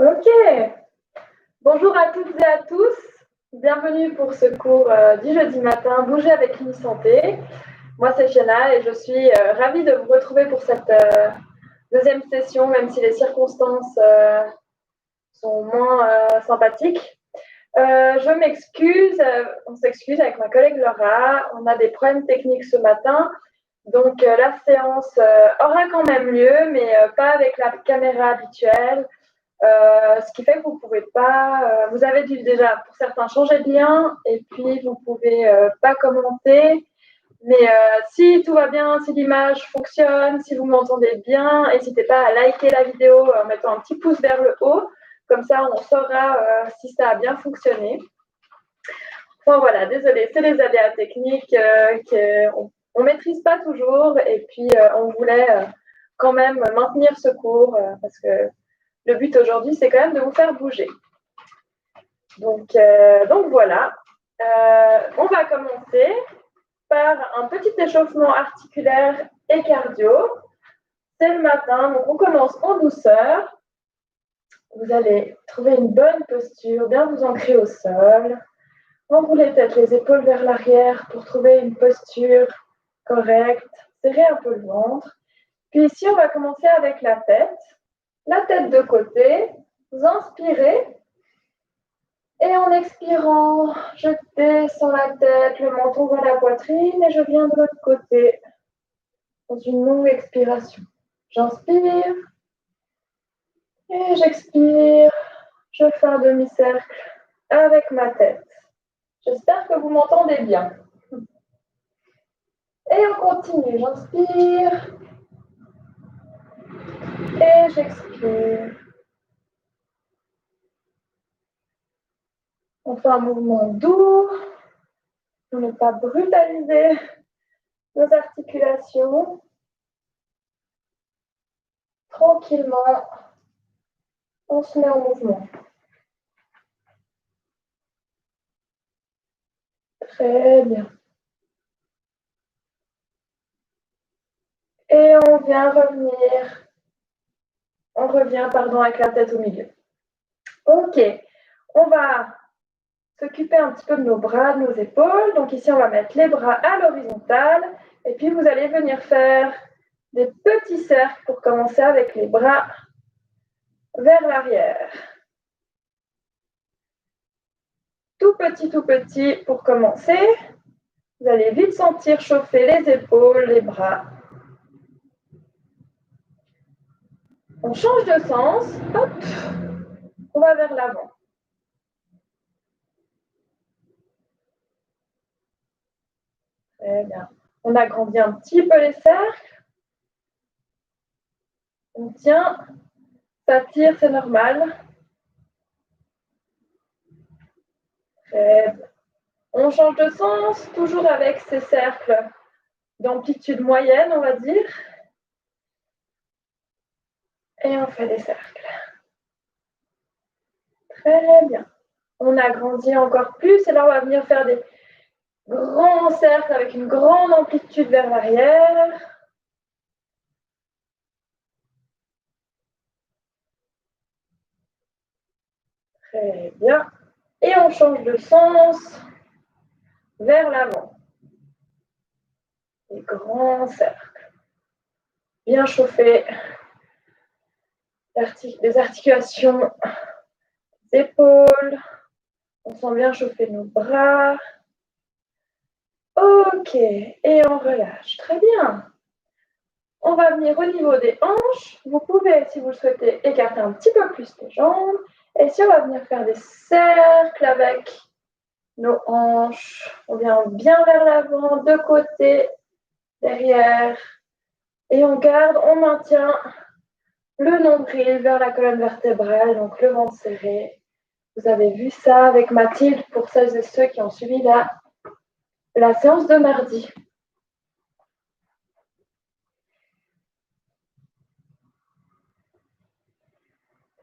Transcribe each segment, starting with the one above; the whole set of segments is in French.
Ok, bonjour à toutes et à tous. Bienvenue pour ce cours du jeudi matin, Bouger avec Unisanté. Moi, c'est Fiona et je suis ravie de vous retrouver pour cette deuxième session, même si les circonstances sont moins sympathiques. Je m'excuse, on s'excuse avec ma collègue Laura. On a des problèmes techniques ce matin. Donc, la séance aura quand même lieu, mais pas avec la caméra habituelle. Ce qui fait que vous pouvez pas, vous avez dû déjà pour certains changer de lien et puis vous pouvez pas commenter. Mais si tout va bien, si l'image fonctionne, si vous m'entendez bien, n'hésitez pas à liker la vidéo en mettant un petit pouce vers le haut. Comme ça, on saura si ça a bien fonctionné. Enfin voilà, désolé, c'est les aléas techniques qu'on ne maîtrise pas toujours. Et puis, on voulait quand même maintenir ce cours parce que le but aujourd'hui, c'est quand même de vous faire bouger. Donc voilà. On va commencer par un petit échauffement articulaire et cardio. C'est le matin, donc on commence en douceur. Vous allez trouver une bonne posture, bien vous ancrer au sol. Enroulez peut-être les épaules vers l'arrière pour trouver une posture correcte. Serrez un peu le ventre. Puis ici, on va commencer avec la tête. La tête de côté. Vous inspirez. Et en expirant, je descends la tête, le menton vers la poitrine et je viens de l'autre côté dans une longue expiration. J'inspire et j'expire. Je fais un demi-cercle avec ma tête. J'espère que vous m'entendez bien. Et on continue. J'inspire et j'expire. On fait un mouvement doux pour ne pas brutaliser nos articulations. Tranquillement, on se met en mouvement. Très bien. Et on revient avec la tête au milieu. Ok, on va s'occuper un petit peu de nos bras, de nos épaules. Donc ici, on va mettre les bras à l'horizontale. Et puis, vous allez venir faire des petits cercles pour commencer avec les bras vers l'arrière. Tout petit pour commencer. Vous allez vite sentir chauffer les épaules, les bras. On change de sens. Hop, on va vers l'avant. Très bien. On agrandit un petit peu les cercles. On tient. Ça tire, c'est normal. Très bien. On change de sens, toujours avec ces cercles d'amplitude moyenne, on va dire. Et on fait des cercles. Très bien. On agrandit encore plus et là, on va venir faire des grands cercles avec une grande amplitude vers l'arrière. Très bien. Et on change de sens vers l'avant. Des grands cercles. Bien chauffés. Des articulations des épaules. On sent bien chauffer nos bras. Ok, et on relâche. Très bien. On va venir au niveau des hanches. Vous pouvez, si vous le souhaitez, écarter un petit peu plus les jambes. Et si on va venir faire des cercles avec nos hanches, on vient bien vers l'avant, de côté, derrière. Et on garde, on maintient le nombril vers la colonne vertébrale, donc le ventre serré. Vous avez vu ça avec Mathilde pour celles et ceux qui ont suivi la séance de mardi.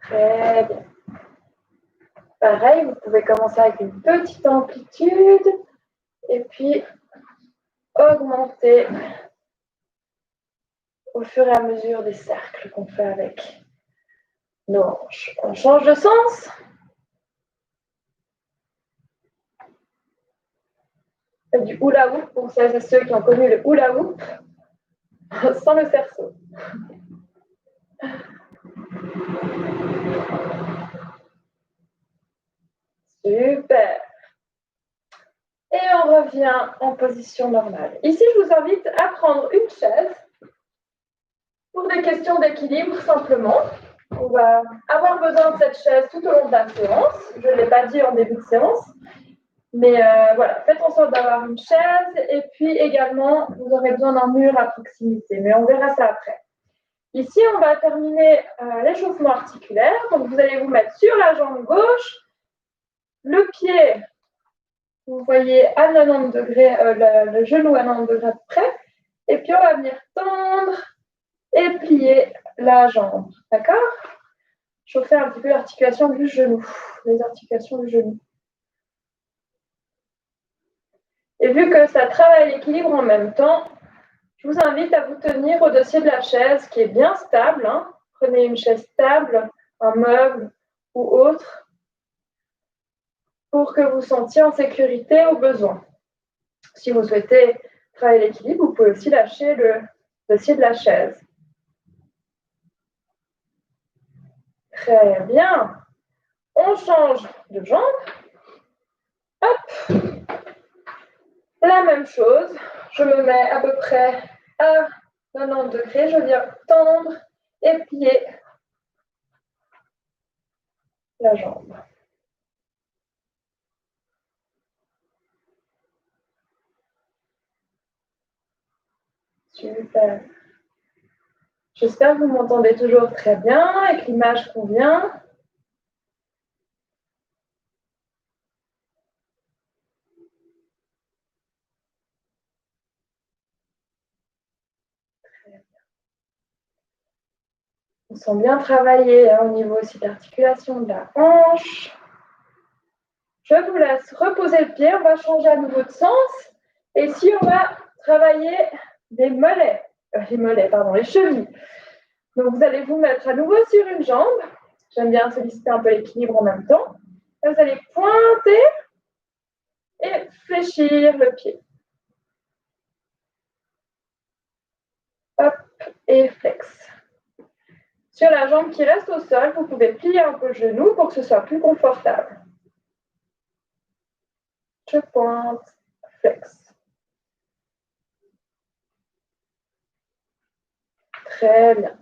Très bien. Pareil, vous pouvez commencer avec une petite amplitude et puis augmenter au fur et à mesure des cercles qu'on fait avec nos hanches. On change de sens. Du hula hoop pour celles et ceux qui ont connu le hula hoop sans le cerceau. Super. Et on revient en position normale. Ici, je vous invite à prendre une chaise pour des questions d'équilibre simplement. On va avoir besoin de cette chaise tout au long de la séance. Je ne l'ai pas dit en début de séance. Mais voilà, faites en sorte d'avoir une chaise et puis également, vous aurez besoin d'un mur à proximité. Mais on verra ça après. Ici, on va terminer l'échauffement articulaire. Donc, vous allez vous mettre sur la jambe gauche, le pied, vous voyez, à 90 degrés, le genou à 90 degrés près. Et puis, on va venir tendre et plier la jambe. D'accord? Chauffer un petit peu l'articulation du genou, les articulations du genou. Et vu que ça travaille l'équilibre en même temps, je vous invite à vous tenir au dossier de la chaise qui est bien stable. Hein. Prenez une chaise stable, un meuble ou autre pour que vous sentiez en sécurité au besoin. Si vous souhaitez travailler l'équilibre, vous pouvez aussi lâcher le dossier de la chaise. Très bien. On change de jambe. Hop. La même chose. Je me mets à peu près à 90 degrés. Je viens tendre et plier la jambe. Super. J'espère que vous m'entendez toujours très bien et que l'image convient. Très bien. On sent bien travailler au niveau aussi de l'articulation de la hanche. Je vous laisse reposer le pied. On va changer à nouveau de sens. Et ici, on va travailler les mollets. Les chevilles. Donc, vous allez vous mettre à nouveau sur une jambe. J'aime bien solliciter un peu l'équilibre en même temps. Là, vous allez pointer et fléchir le pied. Hop, et flex. Sur la jambe qui reste au sol, vous pouvez plier un peu le genou pour que ce soit plus confortable. Je pointe, flex. Très bien.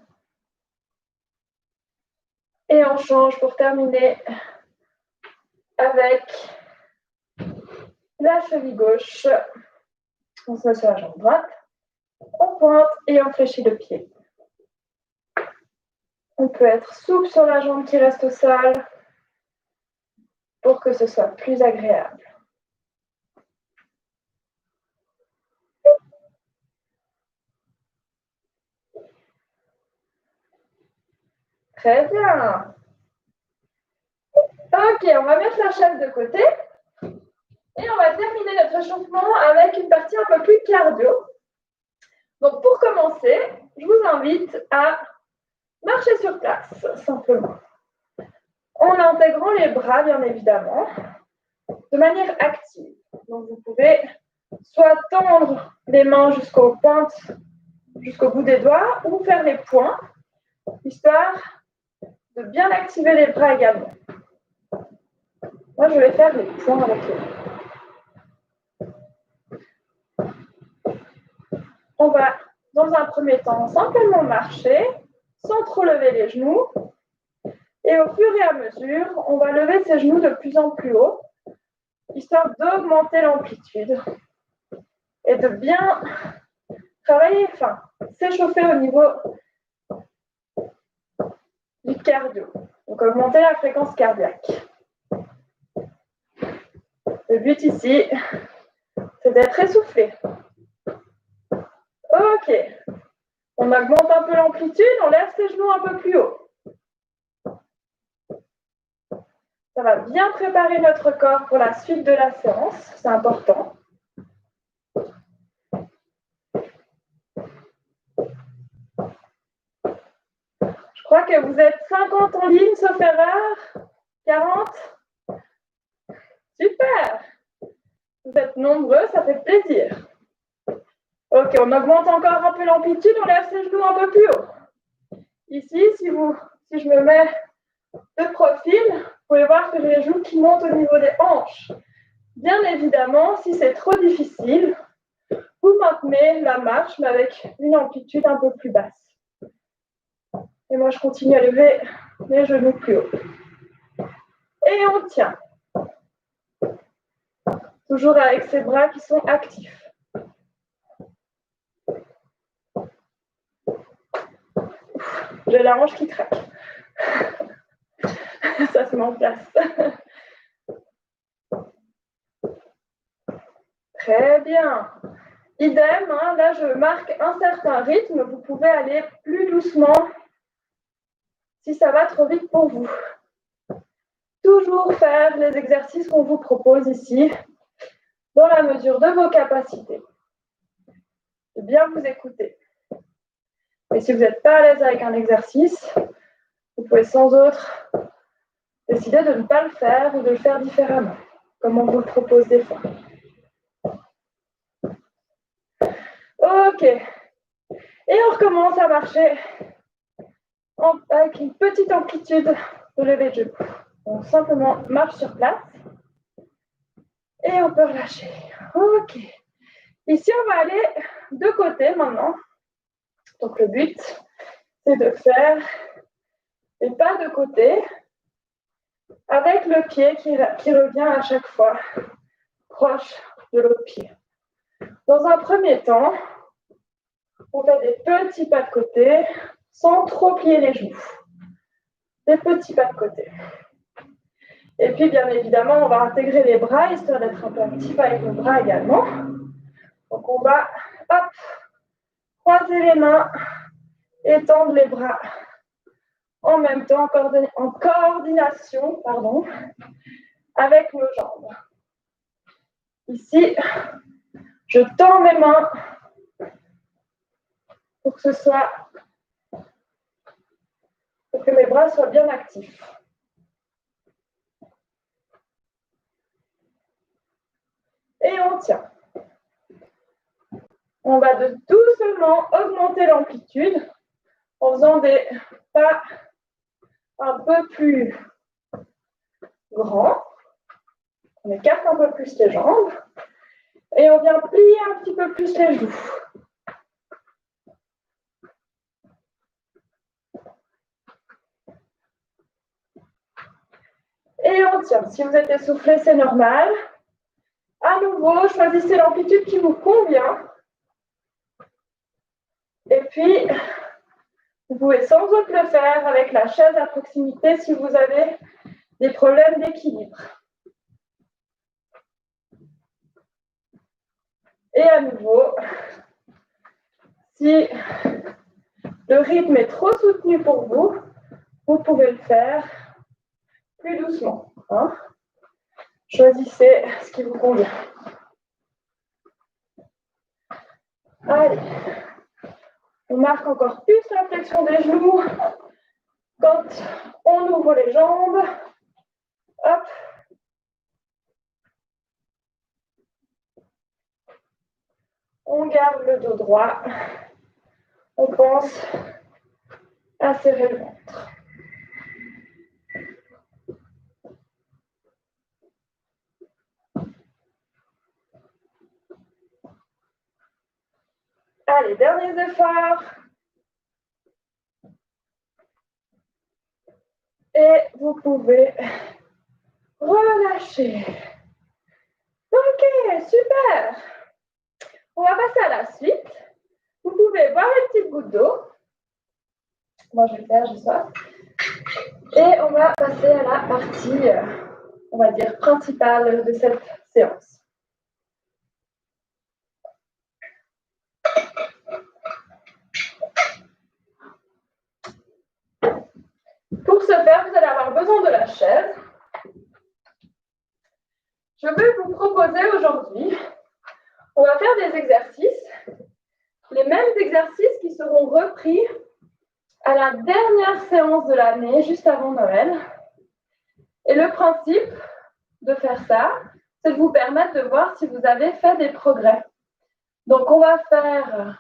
Et on change pour terminer avec la cheville gauche. On se met sur la jambe droite. On pointe et on fléchit le pied. On peut être souple sur la jambe qui reste au sol pour que ce soit plus agréable. Très bien. Ok, on va mettre la chaise de côté et on va terminer notre échauffement avec une partie un peu plus cardio. Donc pour commencer, je vous invite à marcher sur place, simplement. En intégrant les bras, bien évidemment, de manière active. Donc vous pouvez soit tendre les mains jusqu'aux pointes, jusqu'au bout des doigts, ou faire les points, histoire de bien activer les bras également. Moi, je vais faire les points avec les bras. On va, dans un premier temps, simplement marcher, sans trop lever les genoux. Et au fur et à mesure, on va lever ses genoux de plus en plus haut, histoire d'augmenter l'amplitude et de bien travailler, enfin, s'échauffer au niveau du cardio. Donc, augmenter la fréquence cardiaque. Le but ici, c'est d'être essoufflé. Ok. On augmente un peu l'amplitude, on lève ses genoux un peu plus haut. Ça va bien préparer notre corps pour la suite de la séance, c'est important. Je crois que vous êtes 50 en ligne, sauf erreur. 40. Super. Vous êtes nombreux, ça fait plaisir. Ok, on augmente encore un peu l'amplitude, on lève ses genoux un peu plus haut. Ici, si je me mets de profil, vous pouvez voir que j'ai les genoux qui montent au niveau des hanches. Bien évidemment, si c'est trop difficile, vous maintenez la marche, mais avec une amplitude un peu plus basse. Et moi, je continue à lever les genoux plus haut. Et on tient. Toujours avec ses bras qui sont actifs. J'ai la hanche qui craque. Ça se met en place. Très bien. Idem, hein, là je marque un certain rythme. Vous pouvez aller plus doucement si ça va trop vite pour vous. Toujours faire les exercices qu'on vous propose ici, dans la mesure de vos capacités. Et bien vous écouter. Et si vous n'êtes pas à l'aise avec un exercice, vous pouvez sans autre décider de ne pas le faire ou de le faire différemment, comme on vous le propose des fois. Ok. Et on recommence à marcher avec une petite amplitude de lever de genoux. On simplement marche sur place et on peut relâcher. Ok. Ici, on va aller de côté maintenant. Donc, le but, c'est de faire des pas de côté avec le pied qui revient à chaque fois proche de l'autre pied. Dans un premier temps, on fait des petits pas de côté sans trop plier les genoux. Des petits pas de côté. Et puis, bien évidemment, on va intégrer les bras, histoire d'être un peu actif avec nos bras également. Donc, on va, hop, croiser les mains, étendre les bras en même temps, en coordination, avec nos jambes. Ici, je tends mes mains pour que mes bras soient bien actifs. Et on tient. On va doucement augmenter l'amplitude en faisant des pas un peu plus grands. On écarte un peu plus les jambes et on vient plier un petit peu plus les genoux. Et on tient. Si vous êtes essoufflé, c'est normal. À nouveau, choisissez l'amplitude qui vous convient. Et puis, vous pouvez sans doute le faire avec la chaise à proximité si vous avez des problèmes d'équilibre. Et à nouveau, si le rythme est trop soutenu pour vous, vous pouvez le faire plus doucement. Choisissez ce qui vous convient. Allez. On marque encore plus la flexion des genoux quand on ouvre les jambes. Hop. On garde le dos droit. On pense à serrer le ventre. Allez, derniers efforts. Et vous pouvez relâcher. Ok, super. On va passer à la suite. Vous pouvez boire une petite goutte d'eau. Moi, je vais le faire, j'ai soif. Et on va passer à la partie, on va dire, principale de cette séance. Pour ce faire, vous allez avoir besoin de la chaise. Je vais vous proposer aujourd'hui, on va faire des exercices, les mêmes exercices qui seront repris à la dernière séance de l'année, juste avant Noël. Et le principe de faire ça, c'est de vous permettre de voir si vous avez fait des progrès. Donc, on va faire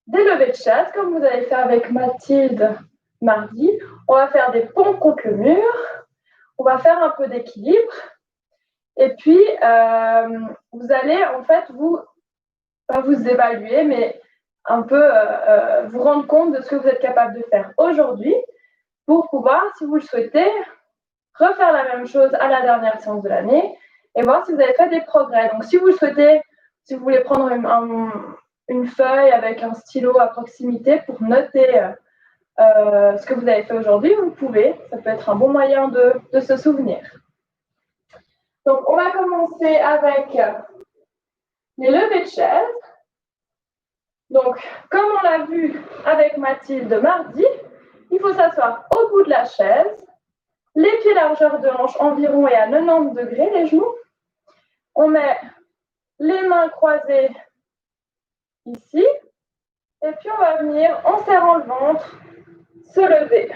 des levées de chaise, comme vous avez fait avec Mathilde mardi. On va faire des pompes contre le mur. On va faire un peu d'équilibre. Et puis, vous allez en fait pas vous évaluer, mais un peu vous rendre compte de ce que vous êtes capable de faire aujourd'hui pour pouvoir, si vous le souhaitez, refaire la même chose à la dernière séance de l'année et voir si vous avez fait des progrès. Donc, si vous le souhaitez, si vous voulez prendre une feuille avec un stylo à proximité pour noter ce que vous avez fait aujourd'hui, vous pouvez. Ça peut être un bon moyen de se souvenir. Donc, on va commencer avec les levées de chaise. Donc, comme on l'a vu avec Mathilde mardi, il faut s'asseoir au bout de la chaise, les pieds largeur de hanche environ et à 90 degrés, les genoux. On met les mains croisées ici, et puis on va venir, en serrant le ventre, se lever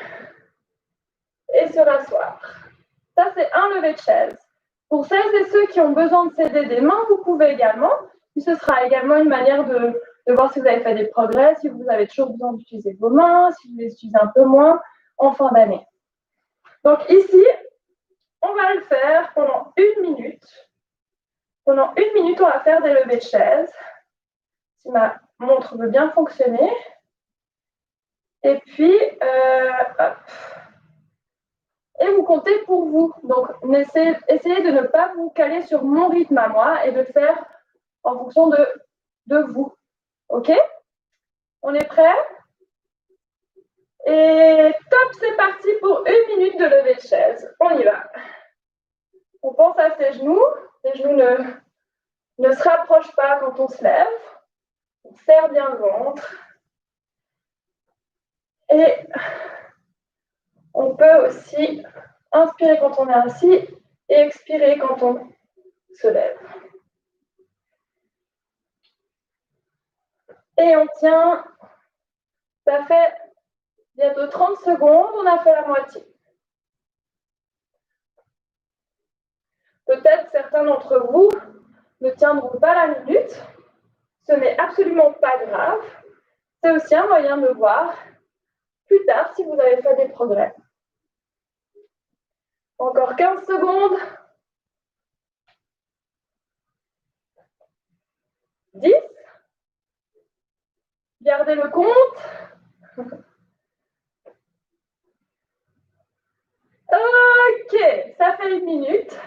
et se rasseoir. Ça, c'est un lever de chaise. Pour celles et ceux qui ont besoin de s'aider des mains, vous pouvez également. Ce sera également une manière de voir si vous avez fait des progrès, si vous avez toujours besoin d'utiliser vos mains, si vous les utilisez un peu moins en fin d'année. Donc ici, on va le faire pendant 1 minute. Pendant 1 minute, on va faire des levées de chaise. Si ma montre veut bien fonctionner. Et puis, hop. Et vous comptez pour vous. Donc, essayez de ne pas vous caler sur mon rythme à moi et de le faire en fonction de vous. OK? On est prêt? Et top, c'est parti pour 1 minute de levée de chaise. On y va. On pense à ses genoux. Les genoux ne se rapprochent pas quand on se lève. On serre bien le ventre. Et on peut aussi inspirer quand on est assis et expirer quand on se lève. Et on tient. Ça fait bientôt 30 secondes. On a fait la moitié. Peut-être certains d'entre vous ne tiendront pas la minute. Ce n'est absolument pas grave. C'est aussi un moyen de voir plus tard si vous avez fait des progrès. Encore 15 secondes. 10. Gardez le compte. Ok, ça fait 1 minute.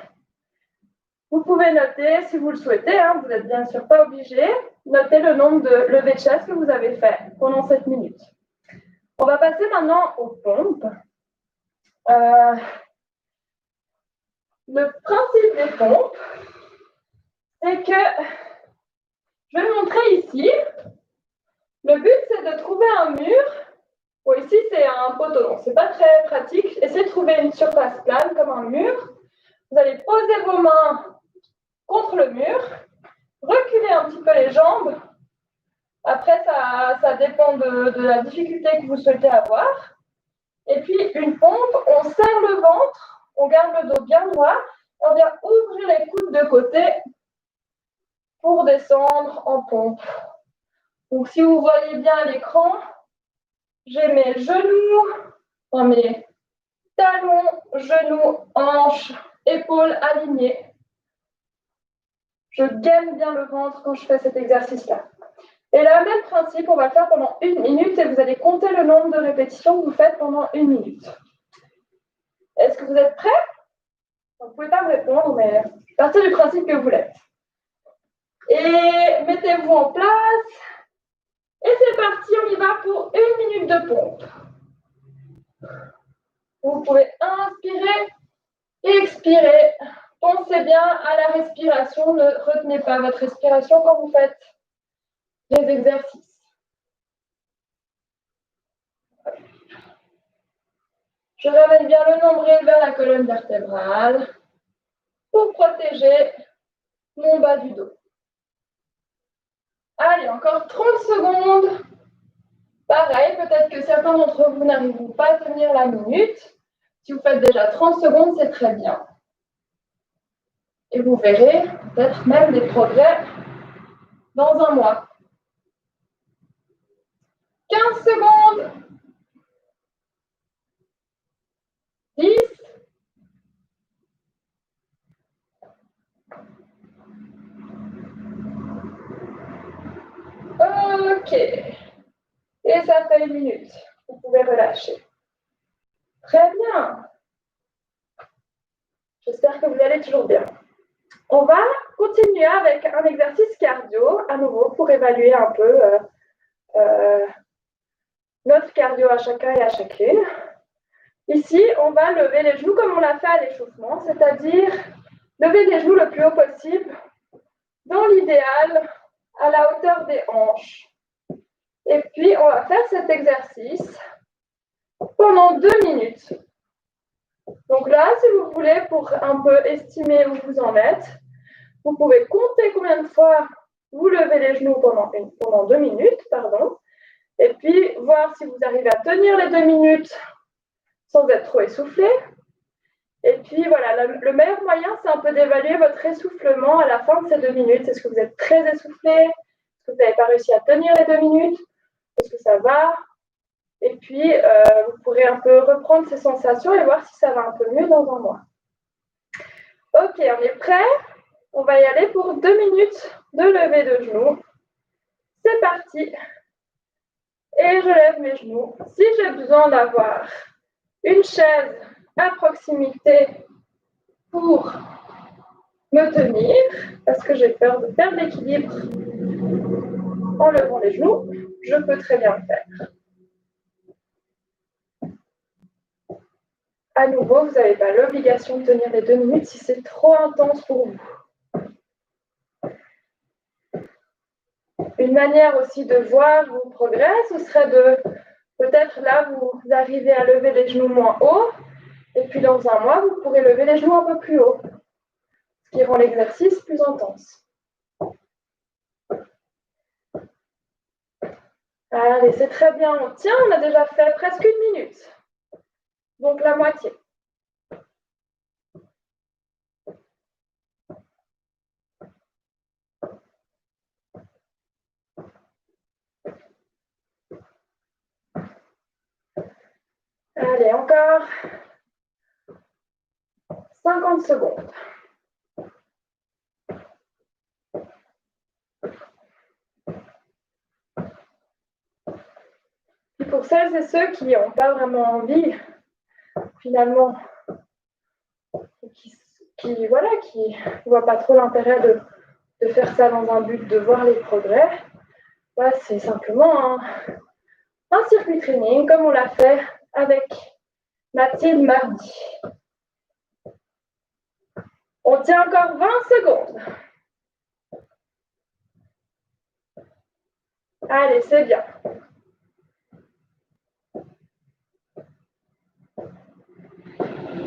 Vous pouvez noter, si vous le souhaitez, hein, vous n'êtes bien sûr pas obligé, notez le nombre de levées de chaise que vous avez fait pendant cette minute. On va passer maintenant aux pompes. Le principe des pompes, c'est que, je vais montrer ici, le but c'est de trouver un mur. Bon, ici c'est un poteau, donc c'est pas très pratique. Essayez de trouver une surface plane comme un mur. Vous allez poser vos mains contre le mur, reculer un petit peu les jambes. Après, ça dépend de la difficulté que vous souhaitez avoir. Et puis, une pompe, on serre le ventre, on garde le dos bien droit, on vient ouvrir les coudes de côté pour descendre en pompe. Donc, si vous voyez bien l'écran, j'ai mes genoux, mes talons, genoux, hanches, épaules alignées. Je gaine bien le ventre quand je fais cet exercice-là. Et le même principe, on va le faire pendant 1 minute et vous allez compter le nombre de répétitions que vous faites pendant 1 minute. Est-ce que vous êtes prêts? Vous ne pouvez pas me répondre, mais partez du principe que vous l'êtes. Et mettez-vous en place. Et c'est parti, on y va pour 1 minute de pompe. Vous pouvez inspirer, expirer. Pensez bien à la respiration. Ne retenez pas votre respiration quand vous faites les exercices. Je ramène bien le nombril vers la colonne vertébrale pour protéger mon bas du dos. Allez, encore 30 secondes. Pareil, peut-être que certains d'entre vous n'arriveront pas à tenir la minute. Si vous faites déjà 30 secondes, c'est très bien. Et vous verrez peut-être même des progrès dans un mois. 15 secondes. 10. Ok. Et ça fait 1 minute. Vous pouvez relâcher. Très bien. J'espère que vous allez toujours bien. On va continuer avec un exercice cardio, à nouveau, pour évaluer un peu notre cardio à chacun et à chacune. Ici, on va lever les genoux comme on l'a fait à l'échauffement, c'est-à-dire lever les genoux le plus haut possible, dans l'idéal, à la hauteur des hanches. Et puis, on va faire cet exercice pendant 2 minutes. Donc là, si vous voulez, pour un peu estimer où vous en êtes, vous pouvez compter combien de fois vous levez les genoux pendant 2 minutes, et puis voir si vous arrivez à tenir les 2 minutes sans être trop essoufflé. Et puis voilà, le meilleur moyen, c'est un peu d'évaluer votre essoufflement à la fin de ces 2 minutes. Est-ce que vous êtes très essoufflé? Est-ce que vous n'avez pas réussi à tenir les 2 minutes? Est-ce que ça va? Et puis, vous pourrez un peu reprendre ces sensations et voir si ça va un peu mieux dans un mois. Ok, on est prêt? On va y aller pour 2 minutes de levée de genoux. C'est parti. Et je lève mes genoux. Si j'ai besoin d'avoir une chaise à proximité pour me tenir, parce que j'ai peur de perdre l'équilibre en levant les genoux, je peux très bien le faire. À nouveau, vous n'avez pas l'obligation de tenir les 2 minutes si c'est trop intense pour vous. Une manière aussi de voir vos progrès, ce serait de, peut-être là, vous arrivez à lever les genoux moins haut, et puis dans un mois, vous pourrez lever les genoux un peu plus haut, ce qui rend l'exercice plus intense. Allez, c'est très bien, on tient, on a déjà fait presque 1 minute, donc la moitié. Allez, encore 50 secondes. Et pour celles et ceux qui n'ont pas vraiment envie, finalement, qui ne voient pas trop l'intérêt de faire ça dans un but de voir les progrès, voilà, c'est simplement un circuit training comme on l'a fait avec Mathilde mardi. On tient encore 20 secondes. Allez, c'est bien.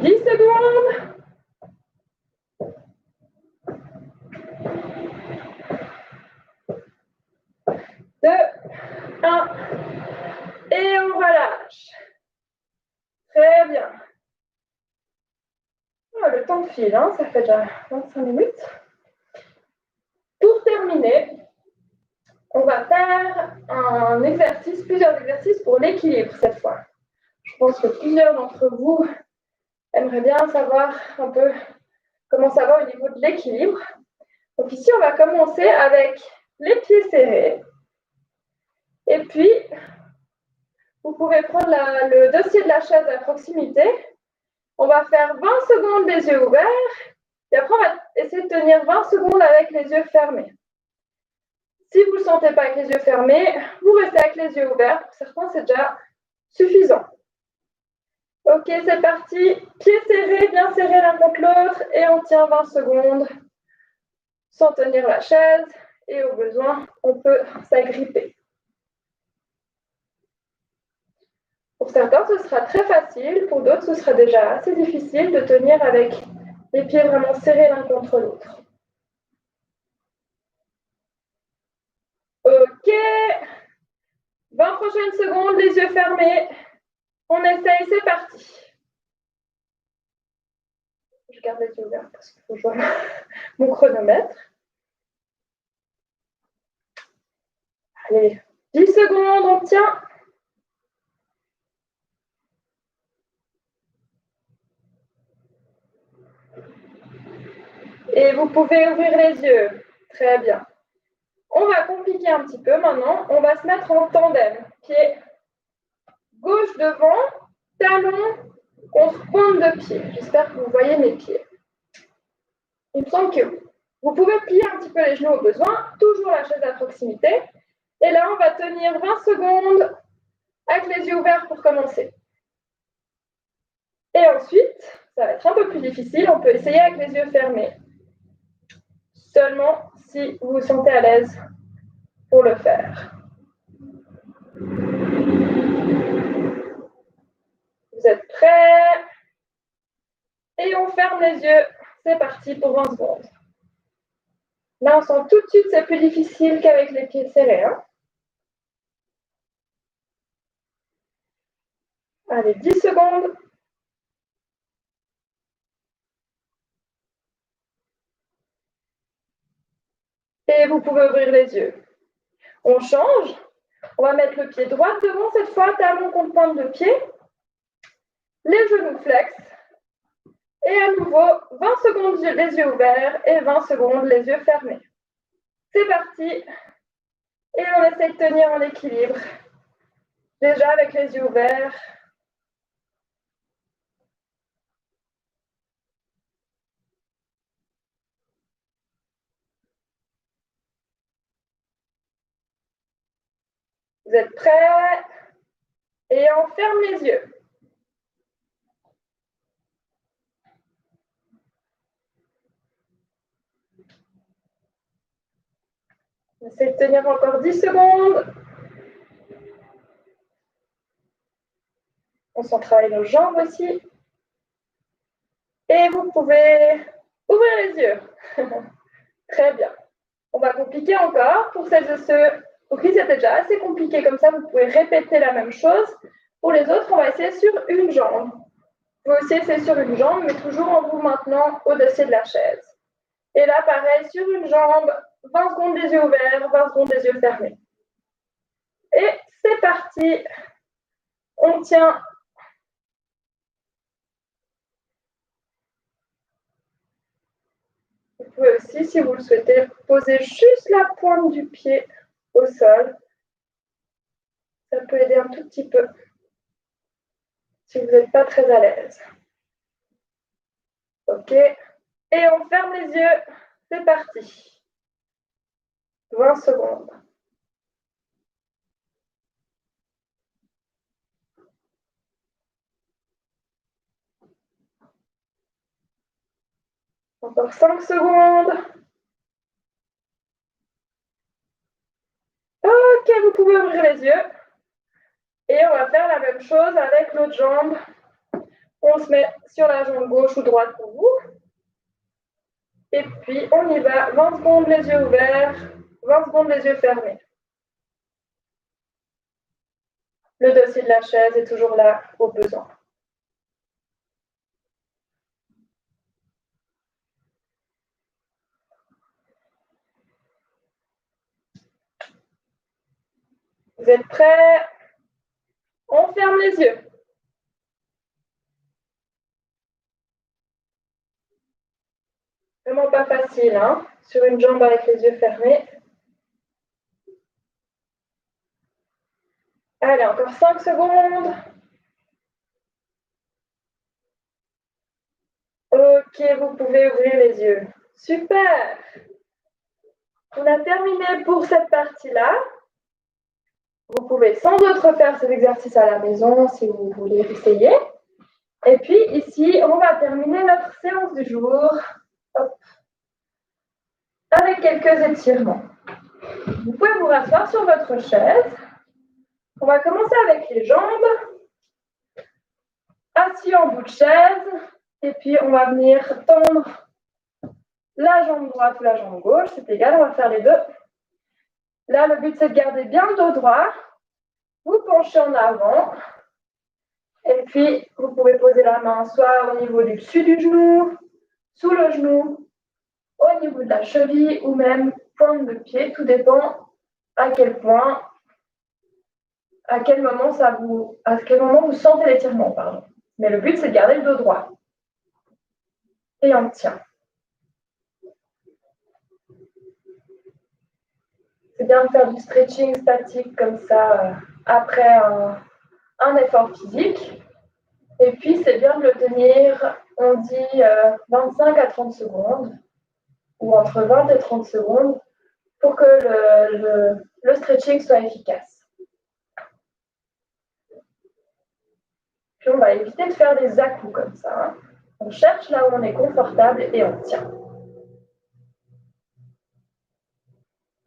10 secondes. 2, 1. Et on relâche. Très bien. Oh, le temps file, hein, ça fait déjà 25 minutes. Pour terminer, on va faire plusieurs exercices pour l'équilibre cette fois. Je pense que plusieurs d'entre vous aimeraient bien savoir un peu comment ça va au niveau de l'équilibre. Donc ici, on va commencer avec les pieds serrés. Et puis, vous pouvez prendre le dossier de la chaise à proximité. On va faire 20 secondes les yeux ouverts. Et après, on va essayer de tenir 20 secondes avec les yeux fermés. Si vous ne le sentez pas avec les yeux fermés, vous restez avec les yeux ouverts. Pour certains, c'est déjà suffisant. Ok, c'est parti. Pieds serrés, bien serrés l'un contre l'autre. Et on tient 20 secondes sans tenir la chaise. Et au besoin, on peut s'agripper. Pour certains, ce sera très facile. Pour d'autres, ce sera déjà assez difficile de tenir avec les pieds vraiment serrés l'un contre l'autre. Ok. 20 prochaines secondes, les yeux fermés. On essaye, c'est parti. Je garde les yeux ouverts parce qu'il faut jouer mon chronomètre. Allez, 10 secondes, on tient. Et vous pouvez ouvrir les yeux. Très bien. On va compliquer un petit peu maintenant. On va se mettre en tandem. Pied gauche devant, talon contre pointe de pied. J'espère que vous voyez mes pieds. Il me semble que oui. Vous pouvez plier un petit peu les genoux au besoin, toujours la chaise à proximité. Et là, on va tenir 20 secondes avec les yeux ouverts pour commencer. Et ensuite, ça va être un peu plus difficile, on peut essayer avec les yeux fermés. Seulement si vous vous sentez à l'aise pour le faire. Vous êtes prêts? Et on ferme les yeux. C'est parti pour 20 secondes. Là, on sent tout de suite que c'est plus difficile qu'avec les pieds serrés. Hein. Allez, 10 secondes. Et vous pouvez ouvrir les yeux. On change. On va mettre le pied droit devant cette fois, talon contre pointe de pied. Les genoux flex. Et à nouveau, 20 secondes les yeux ouverts et 20 secondes les yeux fermés. C'est parti. Et on essaie de tenir en équilibre. Déjà avec les yeux ouverts. Vous êtes prêts? Et on ferme les yeux. On essaie de tenir encore 10 secondes. On s'en travaille nos jambes aussi. Et vous pouvez ouvrir les yeux. Très bien. On va compliquer encore pour celles et ceux pour qui c'était déjà assez compliqué. Comme ça, vous pouvez répéter la même chose. Pour les autres, on va essayer sur une jambe. Vous pouvez aussi essayer sur une jambe, mais toujours en vous maintenant au-dessus de la chaise. Et là, pareil, sur une jambe, 20 secondes les yeux ouverts, 20 secondes les yeux fermés. Et c'est parti. On tient. Vous pouvez aussi, si vous le souhaitez, poser juste la pointe du pied au sol. Ça peut aider un tout petit peu si vous n'êtes pas très à l'aise. Ok. Et on ferme les yeux. C'est parti. 20 secondes. Encore 5 secondes. Ok, vous pouvez ouvrir les yeux. Et on va faire la même chose avec l'autre jambe. On se met sur la jambe gauche ou droite pour vous. Et puis, on y va. 20 secondes les yeux ouverts, 20 secondes les yeux fermés. Le dossier de la chaise est toujours là au besoin. Vous êtes prêts? On ferme les yeux. Vraiment pas facile, hein? Sur une jambe avec les yeux fermés. Allez, encore 5 secondes. Ok, vous pouvez ouvrir les yeux. Super! On a terminé pour cette partie-là. Vous pouvez sans doute refaire ces exercices à la maison si vous voulez essayer. Et puis ici, on va terminer notre séance du jour. Hop. Avec quelques étirements. Vous pouvez vous rasseoir sur votre chaise. On va commencer avec les jambes. Assis en bout de chaise. Et puis, on va venir tendre la jambe droite ou la jambe gauche. C'est égal, on va faire les deux. Là, le but, c'est de garder bien le dos droit. Vous penchez en avant. Et puis, vous pouvez poser la main soit au niveau du dessus du genou, sous le genou, au niveau de la cheville ou même pointe de pied. Tout dépend à quel point, à quel moment vous sentez l'étirement, pardon. Mais le but, c'est de garder le dos droit. Et on tient. C'est bien de faire du stretching statique comme ça après un effort physique. Et puis, c'est bien de le tenir, on dit 25 à 30 secondes, ou entre 20 et 30 secondes, pour que le stretching soit efficace. Puis, on va éviter de faire des à-coups comme ça. Hein. On cherche là où on est confortable et on tient.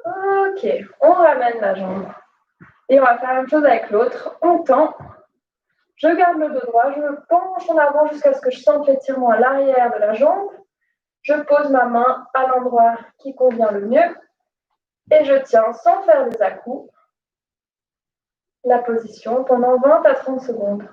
Ok, on ramène la jambe. Et on va faire la même chose avec l'autre. On tend. Je garde le dos droit, je me penche en avant jusqu'à ce que je sente l'étirement à l'arrière de la jambe. Je pose ma main à l'endroit qui convient le mieux et je tiens sans faire des à-coups la position pendant 20 à 30 secondes.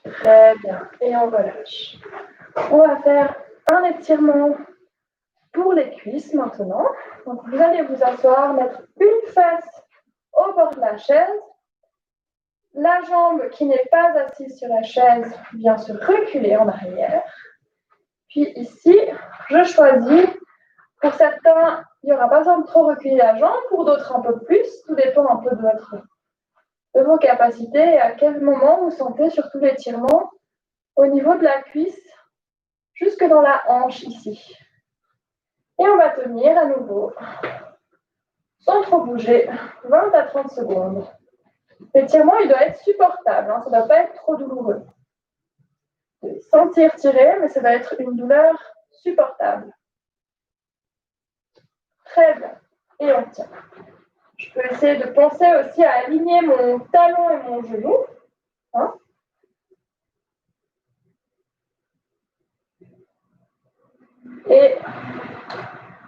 Très bien, et on relâche. On va faire un étirement pour les cuisses maintenant. Donc vous allez vous asseoir, mettre une face au bord de la chaise. La jambe qui n'est pas assise sur la chaise vient se reculer en arrière. Puis ici, je choisis. Pour certains, il n'y aura pas besoin de trop reculer la jambe, pour d'autres un peu plus. Tout dépend un peu de vos capacités et à quel moment vous sentez surtout l'étirement au niveau de la cuisse jusque dans la hanche ici. Et on va tenir à nouveau, sans trop bouger, 20 à 30 secondes. L'étirement, il doit être supportable, hein, ça ne doit pas être trop douloureux. Vous pouvez sentir tirer, mais ça doit être une douleur supportable. Très bien. Et on tient. Je peux essayer de penser aussi à aligner mon talon et mon genou. Hein. Et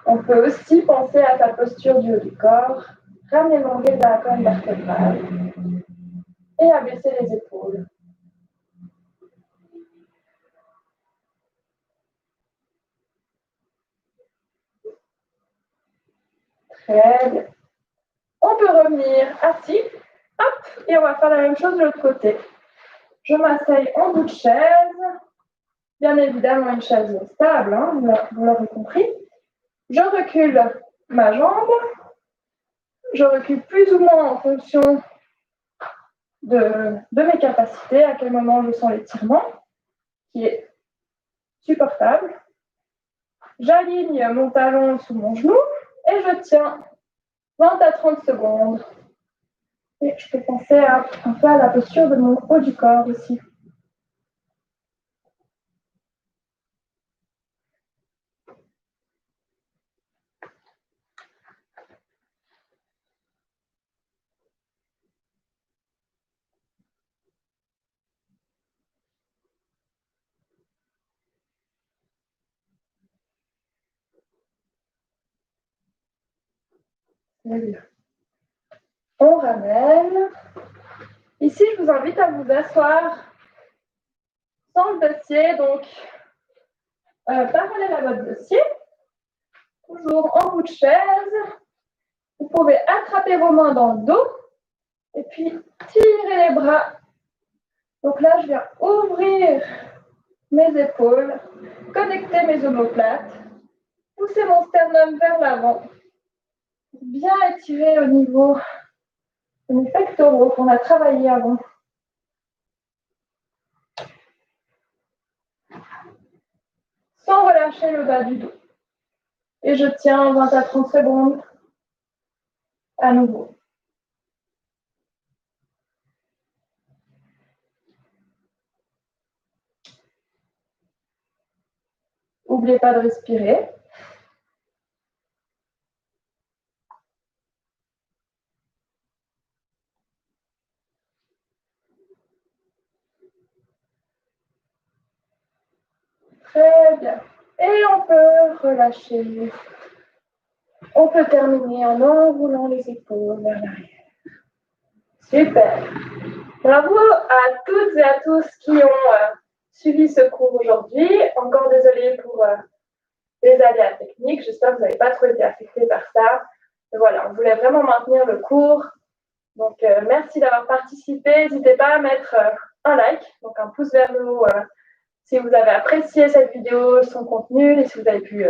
on peut aussi penser à sa posture du haut du corps, ramener l'onglet vers la colonne vertébrale et abaisser les épaules. Très bien. On peut revenir assis, hop, et on va faire la même chose de l'autre côté. Je m'asseye en bout de chaise, bien évidemment une chaise stable, hein, vous l'aurez compris. Je recule ma jambe, je recule plus ou moins en fonction de mes capacités, à quel moment je sens l'étirement, qui est supportable. J'aligne mon talon sous mon genou et je tiens 20 à 30 secondes. Et je peux penser un peu à la posture de mon haut du corps aussi. On ramène. Ici, je vous invite à vous asseoir sans le dossier, donc parallèle à votre dossier, toujours en bout de chaise. Vous pouvez attraper vos mains dans le dos et puis tirer les bras. Donc là, je viens ouvrir mes épaules, connecter mes omoplates, pousser mon sternum vers l'avant, bien étirer au niveau de mes pectoraux qu'on a travaillé avant. Sans relâcher le bas du dos. Et je tiens 20 à 30 secondes à nouveau. n'oubliez pas de respirer. Très bien. Et on peut relâcher. On peut terminer en enroulant les épaules vers l'arrière. Super. Bravo à toutes et à tous qui ont suivi ce cours aujourd'hui. Encore désolée pour les aléas techniques. J'espère que vous n'avez pas trop été affectés par ça. Et voilà, on voulait vraiment maintenir le cours. Donc, merci d'avoir participé. N'hésitez pas à mettre un like, donc un pouce vers le haut si vous avez apprécié cette vidéo, son contenu et si vous avez pu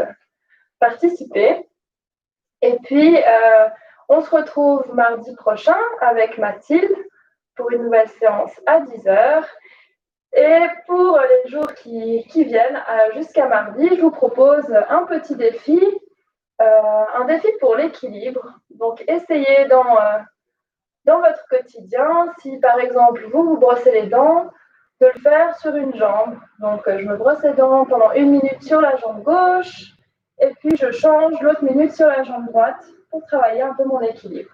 participer. Et puis, on se retrouve mardi prochain avec Mathilde pour une nouvelle séance à 10h. Et pour les jours qui viennent, jusqu'à mardi, je vous propose un petit défi, un défi pour l'équilibre. Donc, essayez dans votre quotidien, si par exemple vous brossez les dents, de le faire sur une jambe. Donc, je me brosse les dents pendant 1 minute sur la jambe gauche, et puis je change l'autre minute sur la jambe droite pour travailler un peu mon équilibre.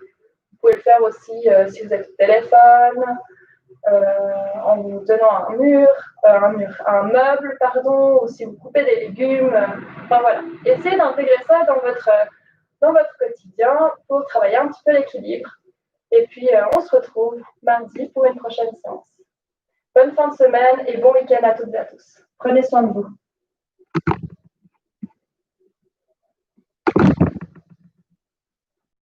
Vous pouvez le faire aussi si vous êtes au téléphone, en vous tenant un meuble, pardon, ou si vous coupez des légumes. Enfin voilà, essayez d'intégrer ça dans votre quotidien pour travailler un petit peu l'équilibre. Et puis, on se retrouve mardi pour une prochaine séance. Bonne fin de semaine et bon week-end à toutes et à tous. Prenez soin de vous.